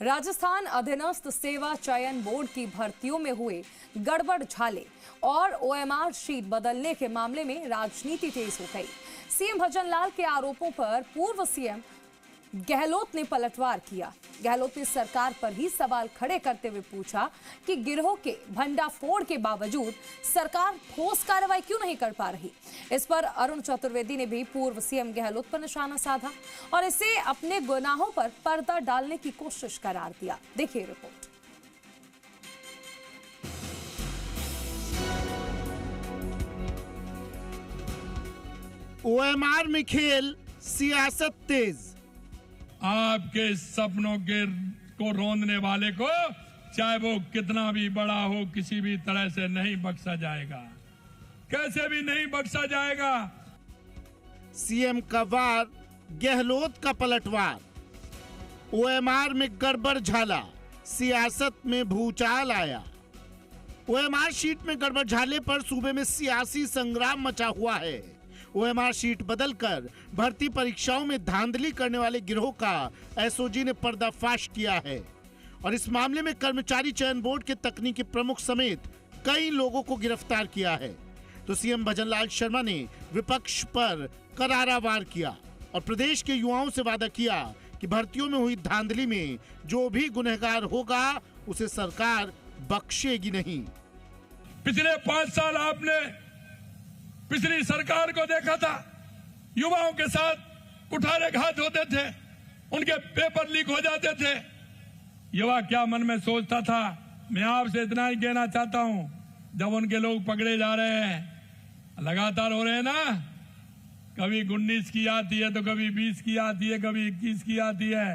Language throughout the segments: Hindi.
राजस्थान अधीनस्थ सेवा चयन बोर्ड की भर्तियों में हुए गड़बड़ झाले और ओएमआर शीट बदलने के मामले में राजनीति तेज हो गई। सीएम भजनलाल के आरोपों पर पूर्व सीएम गहलोत ने पलटवार किया। गहलोत ने सरकार पर ही सवाल खड़े करते हुए पूछा कि गिरोह के भंडाफोड़ के बावजूद सरकार ठोस कार्रवाई क्यों नहीं कर पा रही। इस पर अरुण चतुर्वेदी ने भी पूर्व सीएम गहलोत पर निशाना साधा और इसे अपने गुनाहों पर पर्दा डालने की कोशिश करार दिया। देखिए रिपोर्ट। ओएमआर में खेल, सियासत तेज। आपके सपनों को रौंदने वाले को चाहे वो कितना भी बड़ा हो किसी भी तरह से नहीं बख्शा जाएगा, कैसे भी नहीं बख्शा जाएगा। सीएम का वार, गहलोत का पलटवार। ओएमआर में गड़बड़ झाला, सियासत में भूचाल आया। ओएमआर शीट में गड़बड़ झाले पर सूबे में सियासी संग्राम मचा हुआ है। ओएमआर शीट बदलकर भर्ती परीक्षाओं में धांधली करने वाले गिरोह का एसओजी ने पर्दाफाश किया है और इस मामले में कर्मचारी चयन बोर्ड के तकनीकी प्रमुख समेत कई लोगों को गिरफ्तार किया है। तो सीएम भजनलाल शर्मा ने विपक्ष पर करारा वार किया और प्रदेश के युवाओं से वादा किया कि भर्तियों में हुई धांधली में जो भी गुनहगार होगा उसे सरकार बख्शेगी नहीं। पिछले 5 साल आपने पिछली सरकार को देखा था, युवाओं के साथ कुठाराघात होते थे, उनके पेपर लीक हो जाते थे। युवा क्या मन में सोचता था, मैं आपसे इतना ही कहना चाहता हूं, जब उनके लोग पकड़े जा रहे हैं, लगातार हो रहे हैं ना, कभी 19 की आती है तो कभी 20 की आती है, कभी 21 की आती है।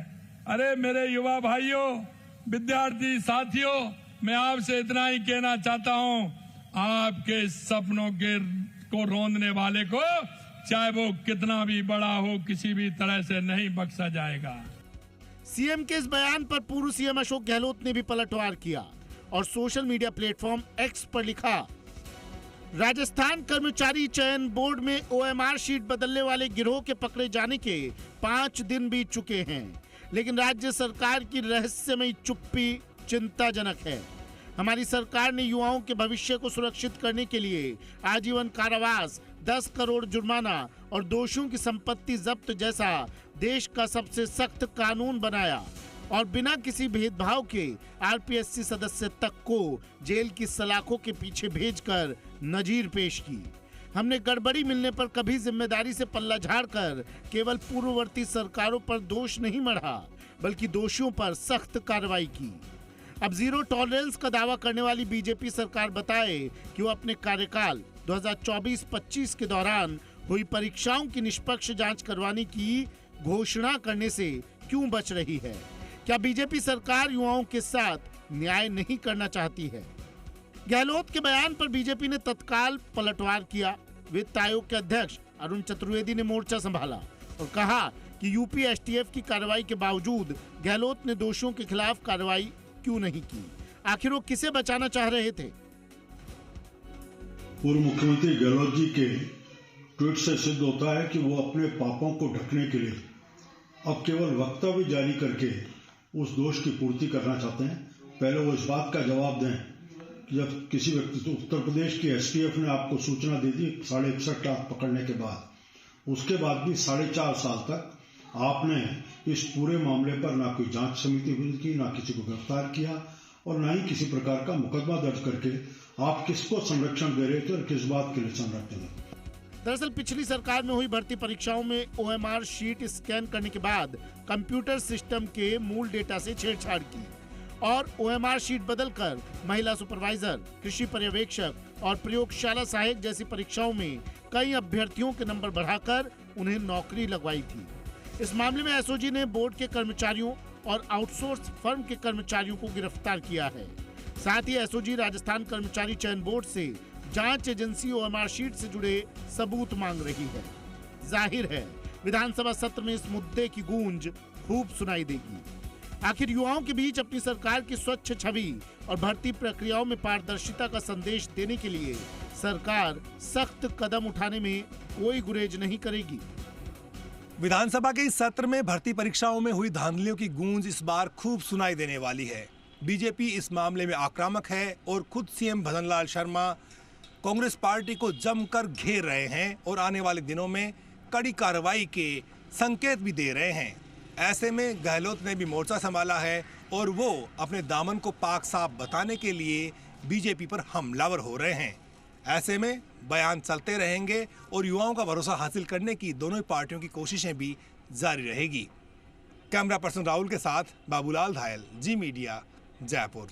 अरे मेरे युवा भाइयों, विद्यार्थी साथियों, मैं आपसे इतना ही कहना चाहता हूं, आपके सपनों को रौंदने वाले को चाहे वो कितना भी बड़ा हो किसी भी तरह से नहीं बख्शा जाएगा। सीएम के इस बयान पर पूर्व सीएम अशोक गहलोत ने भी पलटवार किया और सोशल मीडिया प्लेटफॉर्म एक्स पर लिखा, राजस्थान कर्मचारी चयन बोर्ड में ओएमआर शीट बदलने वाले गिरोह के पकड़े जाने के 5 दिन बीत चुके हैं, लेकिन राज्य सरकार की रहस्यमयी चुप्पी चिंताजनक है। हमारी सरकार ने युवाओं के भविष्य को सुरक्षित करने के लिए आजीवन कारावास, 10 करोड़ जुर्माना और दोषियों की संपत्ति जब्त जैसा देश का सबसे सख्त कानून बनाया और बिना किसी भेदभाव के आरपीएससी सदस्य तक को जेल की सलाखों के पीछे भेजकर नजीर पेश की। हमने गड़बड़ी मिलने पर कभी जिम्मेदारी से पल्ला झाड़कर केवल पूर्ववर्ती सरकारों पर दोष नहीं मढ़ा, बल्कि दोषियों पर सख्त कार्रवाई की। अब जीरो टॉलरेंस का दावा करने वाली बीजेपी सरकार बताए कि वो अपने कार्यकाल 2024-25 के दौरान हुई परीक्षाओं की निष्पक्ष जांच करवाने की घोषणा करने से क्यों बच रही है। क्या बीजेपी सरकार युवाओं के साथ न्याय नहीं करना चाहती है? गहलोत के बयान पर बीजेपी ने तत्काल पलटवार किया। वित्त आयोग के अध्यक्ष अरुण चतुर्वेदी ने मोर्चा संभाला और कहा कि यूपी एसटीएफ की कार्रवाई के बावजूद गहलोत ने दोषियों के खिलाफ कार्रवाई क्यों नहीं की। आखिर वो किसे बचाना चाह रहे थे? पूर्व मुख्यमंत्री गहलोत जी के ट्वीट से सिद्ध होता है कि वो अपने पापों को ढकने के लिए अब केवल वक्तव्य जारी करके उस दोष की पूर्ति करना चाहते हैं। पहले वो इस बात का जवाब दें कि जब किसी व्यक्ति, उत्तर प्रदेश की एसटीएफ ने आपको सूचना दे दी 61.5 लाख पकड़ने के बाद, उसके बाद भी 4.5 साल तक आपने इस पूरे मामले पर ना कोई जांच समिति की, ना किसी को गिरफ्तार किया और ना ही किसी प्रकार का मुकदमा दर्ज करके आप किसको संरक्षण दे रहे थे और किस बात के लिए संरक्षण। दरअसल पिछली सरकार में हुई भर्ती परीक्षाओं में ओएमआर शीट स्कैन करने के बाद कंप्यूटर सिस्टम के मूल डेटा से छेड़छाड़ की और ओएमआर शीट बदलकर महिला सुपरवाइजर, कृषि पर्यवेक्षक और प्रयोगशाला सहायक जैसी परीक्षाओं में कई अभ्यर्थियों के नंबर बढ़ाकर उन्हें नौकरी लगवाई थी। इस मामले में एसओजी ने बोर्ड के कर्मचारियों और आउटसोर्स फर्म के कर्मचारियों को गिरफ्तार किया है। साथ ही एसओजी राजस्थान कर्मचारी चयन बोर्ड से जांच एजेंसी ओएमआर शीट से जुड़े सबूत मांग रही है। जाहिर है विधानसभा सत्र में इस मुद्दे की गूंज खूब सुनाई देगी। आखिर युवाओं के बीच अपनी सरकार की स्वच्छ छवि और भर्ती प्रक्रियाओं में पारदर्शिता का संदेश देने के लिए सरकार सख्त कदम उठाने में कोई गुरेज नहीं करेगी। विधानसभा के इस सत्र में भर्ती परीक्षाओं में हुई धांधलियों की गूंज इस बार खूब सुनाई देने वाली है। बीजेपी इस मामले में आक्रामक है और खुद सीएम भजनलाल शर्मा कांग्रेस पार्टी को जमकर घेर रहे हैं और आने वाले दिनों में कड़ी कार्रवाई के संकेत भी दे रहे हैं। ऐसे में गहलोत ने भी मोर्चा संभाला है और वो अपने दामन को पाक साफ बताने के लिए बीजेपी पर हमलावर हो रहे हैं। ऐसे में बयान चलते रहेंगे और युवाओं का भरोसा हासिल करने की दोनों ही पार्टियों की कोशिशें भी जारी रहेगी। कैमरा पर्सन राहुल के साथ बाबूलाल धायल, जी मीडिया, जयपुर।